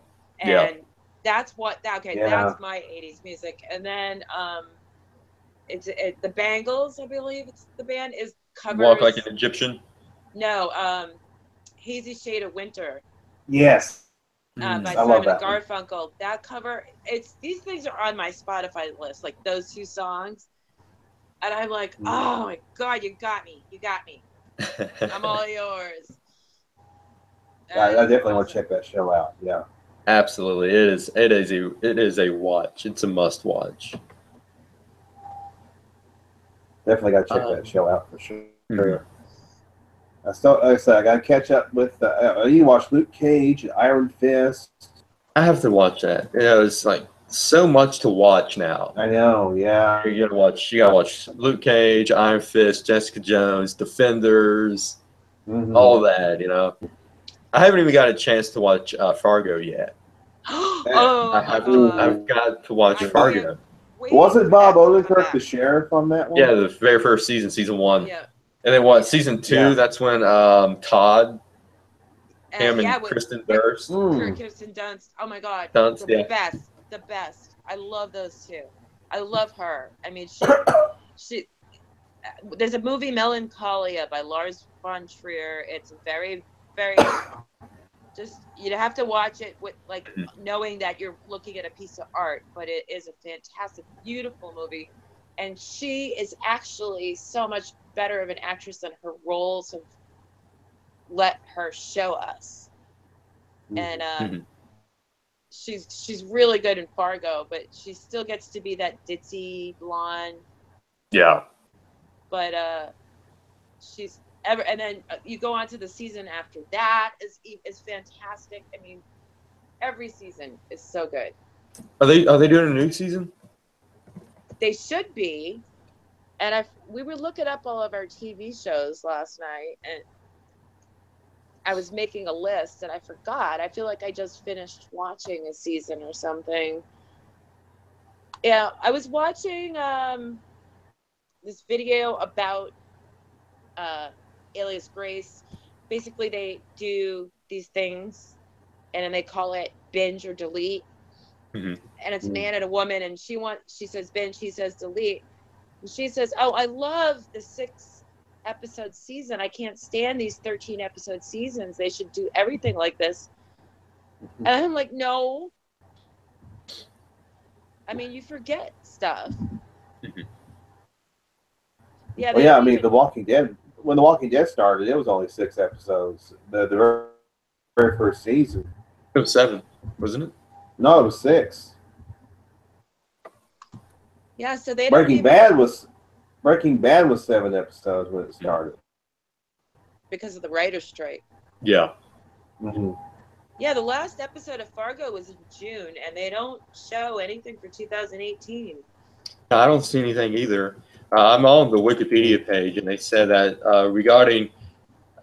yeah. And that's Yeah. that's my 80s music. And then the Bangles, I believe it's the band, is Walk like an covers. Egyptian. No, Hazy Shade of Winter. Yes. By I love Simon and that one. Garfunkel. That cover, these things are on my Spotify list, like those two songs. And I'm like, oh my God, you got me. You got me. I'm all yours. I definitely want to Awesome. check that show out. Yeah. Absolutely, it is a watch. It's a must watch. Definitely got to check that show out for sure. Mhm. I still, like I said, I got to catch up with. You watch Luke Cage, Iron Fist. I have to watch that. It's like so much to watch now. I know, yeah. You gotta watch Luke Cage, Iron Fist, Jessica Jones, Defenders, all that. I haven't even got a chance to watch Fargo yet. Oh my God. I've got to watch I Fargo. can't wait Wasn't for Bob that to come Odenkirk back. the sheriff on that one? Yeah, the very first season 1. Yeah. And then what? Season 2. Yeah. That's when Todd, him, and with Kristen Durst. Kirsten Dunst. Oh my God. Dunst, The yeah. best. The best. I love those two. I love her. I mean, she there's a movie, Melancholia, by Lars von Trier. It's very, very, just, you have to watch it with, like, knowing that you're looking at a piece of art, but it is a fantastic, beautiful movie. And she is actually so much better of an actress than her roles have let her show us. And she's really good in Fargo, but she still gets to be that ditzy blonde. Yeah. But and then you go on to the season after that is fantastic. I mean, every season is so good. Are they doing a new season? They should be. And we were looking up all of our TV shows last night, and I was making a list, and I forgot. I feel like I just finished watching a season or something. Yeah, I was watching this video about Alias Grace. Basically, they do these things, and then they call it binge or delete. And it's a man and a woman, and she says binge, he says delete. And she says, oh, I love the 6-episode season. I can't stand these 13-episode seasons. They should do everything like this. And I'm like, no. I mean, you forget stuff. Yeah. Well, yeah. I mean, The Walking Dead. When The Walking Dead started, it was only 6 episodes. The very first season. It was 7, wasn't it? No, it was 6. Yeah. So they Breaking Bad was 7 episodes when it started. Because of the writer's strike. Yeah. Yeah, the last episode of Fargo was in June, and they don't show anything for 2018. I don't see anything either. I'm on the Wikipedia page, and they said that regarding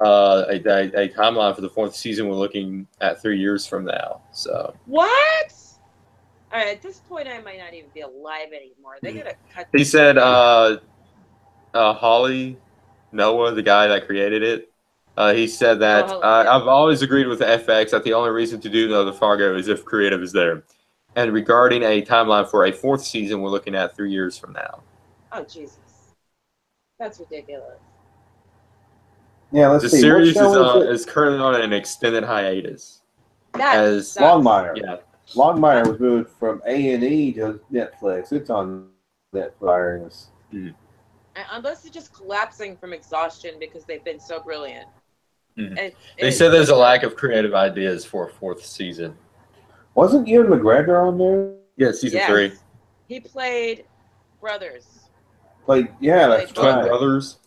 a timeline for the fourth season, we're looking at 3 years from now. So What? All right, at this point, I might not even be alive anymore. They gotta cut. he said, Holly Noah, the guy that created it, he said that Yeah. I've always agreed with FX that the only reason to do another Fargo is if creative is there. And regarding a timeline for a fourth season, we're looking at 3 years from now. Oh Jesus, that's ridiculous. Yeah, let's The see. What series show is currently on an extended hiatus. That As sucks. Longmire. Yeah. Longmire was moved from A&E to Netflix. It's on Netflix. Unless it's just collapsing from exhaustion because they've been so brilliant. They said there's a lack of creative ideas for a fourth season. Wasn't Ewan McGregor on there? Yeah, season 3. He played brothers. That's Twin right. brothers.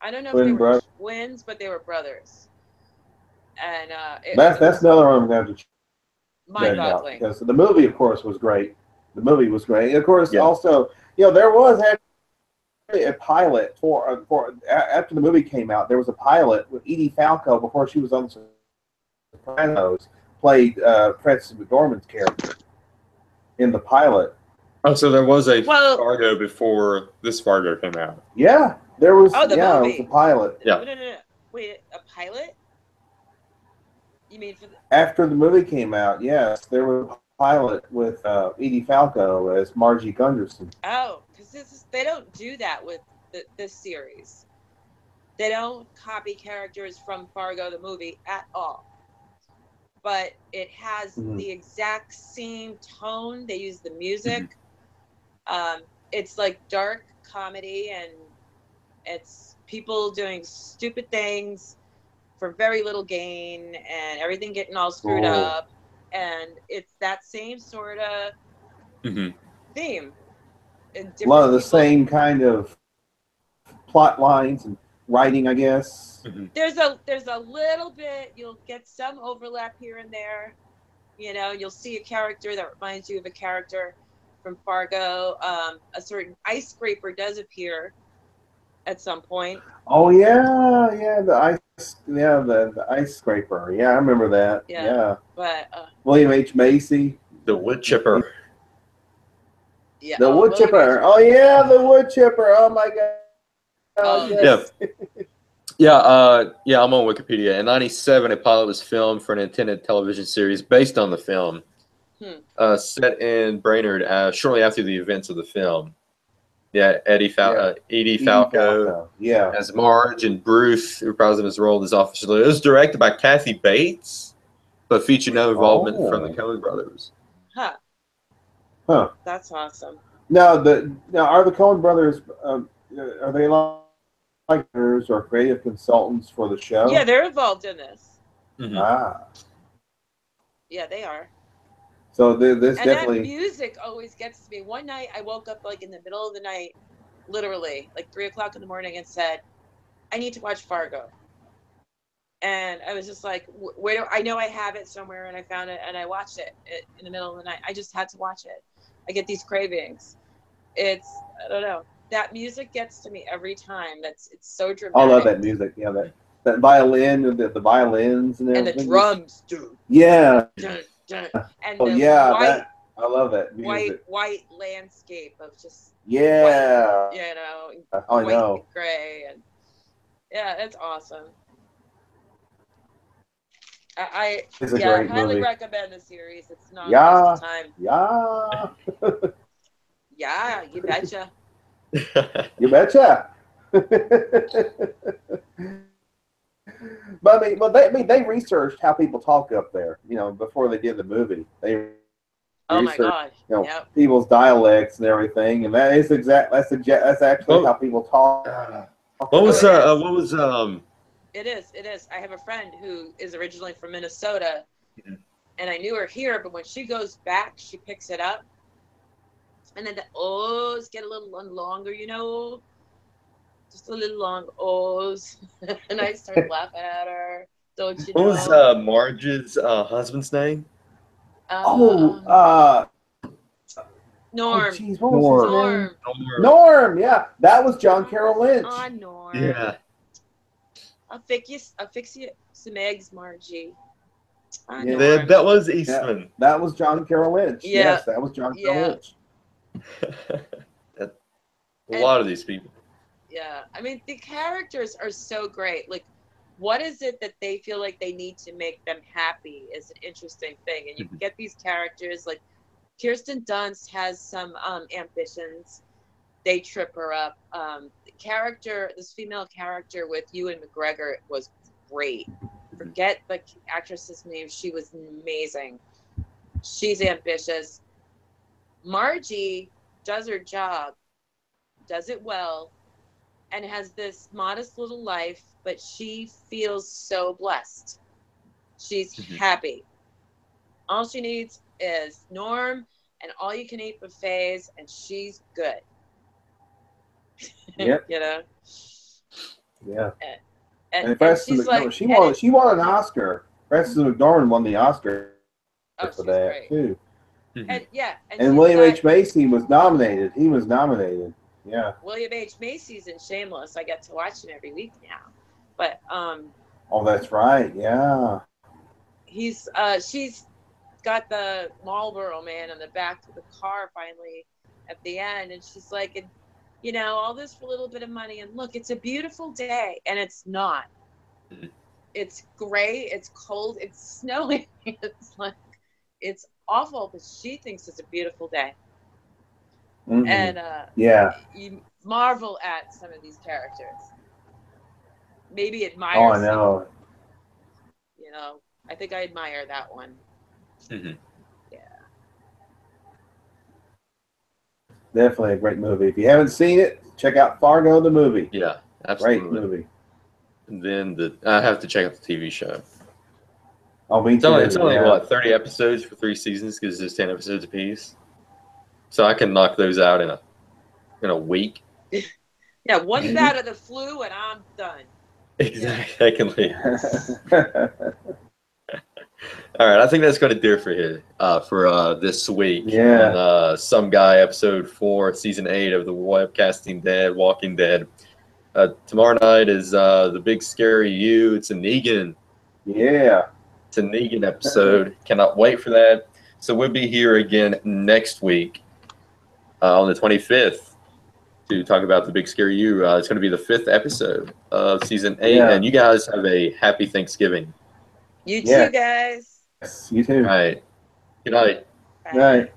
I don't know if they were twins, but they were brothers. And that's another one I'm going to have to mind-boggling. because the movie, of course, was great. The movie was great. Of course, Yeah. also, there was actually a pilot for after the movie came out. There was a pilot with Edie Falco before she was on The Sopranos. Played Frances McDormand's character in the pilot. Oh, so there was a Fargo before this Fargo came out. Yeah, there was. Oh, the movie. It was a pilot. Yeah. No. Wait, a pilot? You mean for after the movie came out? Yes, there was a pilot with Edie Falco as Margie Gunderson. Oh, because they don't do that with this series. They don't copy characters from Fargo the movie at all. But it has the exact same tone. They use the music. It's like dark comedy, and it's people doing stupid things for very little gain, and everything getting all screwed up. And it's that same sort of theme. A lot of the same kind of plot lines and writing, I guess. There's a little bit, you'll get some overlap here and there. You'll see a character that reminds you of a character from Fargo. A certain ice scraper does appear at some point. Oh yeah, the ice scraper. Yeah, I remember that. Yeah. But William H. Macy. The wood chipper. Yeah. The wood chipper. Oh yeah, the wood chipper. Oh my God. Yes. Yeah, I'm on Wikipedia. In 1997, a pilot was filmed for an intended television series based on the film, set in Brainerd shortly after the events of the film. Yeah, Edie Falco as Marge, and Bruce reprising his role as Officer Lou. It was directed by Kathy Bates, but featured no involvement from the Coen brothers. Huh. That's awesome. Now, are the Coen brothers? Are they like or creative consultants for the show? Yeah, they're involved in this. Yeah, they are. So this and definitely. That music always gets to me. One night I woke up like in the middle of the night, literally like 3:00 in the morning, and said, "I need to watch Fargo." And I was just like, "Where do I know I have it somewhere?" And I found it, and I watched it in the middle of the night. I just had to watch it. I get these cravings. I don't know. That music gets to me every time. It's so dramatic. I love that music. Yeah, that violin, the violins and everything. And the drums, dude. Yeah. Dun, dun. And I love that music. White landscape of just white, I know. And gray, and it's awesome. I highly recommend the series. It's not a waste of time. Yeah, you betcha. You betcha. But they researched how people talk up there, before they did the movie. They researched, people's dialects and everything, and that's actually how people talk. It is. I have a friend who is originally from Minnesota, and I knew her here, but when she goes back, she picks it up. And then the O's get a little longer, just a little long O's. And I start laughing at her. Don't you What know? was Marge's husband's name? Oh, Norm. geez, what was his name? Norm. Norm, yeah, that was John Carroll Lynch. Oh, Norm. Yeah. I'll fix you some eggs, Margie. Oh, Yeah. Norm. That was Eastman. That was John Carroll Lynch. Yeah. Yes, that was John Carroll Lynch. A lot of these people. Yeah, I mean, the characters are so great. Like, what is it that they feel like they need to make them happy is an interesting thing. And you get these characters like Kirsten Dunst has some ambitions. They trip her up. This female character with Ewan McGregor was great. Forget the actress's name. She was amazing. She's ambitious. Margie does her job, does it well, and has this modest little life, but she feels so blessed. She's happy. All she needs is Norm and all you can eat buffets, and she's good. Yep. You know? Yeah. And Frances she's McDormand, like, she won an Oscar. Frances McDormand won the Oscar for that great. too. And yeah, and William H. Macy was nominated. He was nominated. Yeah. William H. Macy's in Shameless. I get to watch him every week now. But oh, that's right. Yeah. she's got the Marlboro Man on the back of the car finally at the end, and she's like, you know, all this for a little bit of money, and look, it's a beautiful day, and it's not. It's gray, it's cold, it's snowing. It's like, it's awful, but she thinks it's a beautiful day. And you marvel at some of these characters. Maybe admire. Oh, I know. You know, I think I admire that one. Yeah. Definitely a great movie. If you haven't seen it, check out Fargo the movie. Yeah, absolutely. Great movie. And then I have to check out the TV show. Oh, me too. It's only what, 30 episodes for 3 seasons because it's 10 episodes apiece. So I can knock those out in a week. Yeah, one bout of the flu and I'm done. Exactly. I can leave. All right, I think that's going to do it for this week. Yeah. On, Some Guy, episode 4, season 8 of the Webcasting Dead, Walking Dead. Tomorrow night is the Big Scary You. It's a Negan. Yeah. It's a Negan episode. Cannot wait for that. So we'll be here again next week on the 25th to talk about the Big Scary You. It's going to be the 5th episode of season 8. Yeah. And you guys have a happy Thanksgiving. You too, guys. Yes, you too. All right. Good night. Bye. Good night.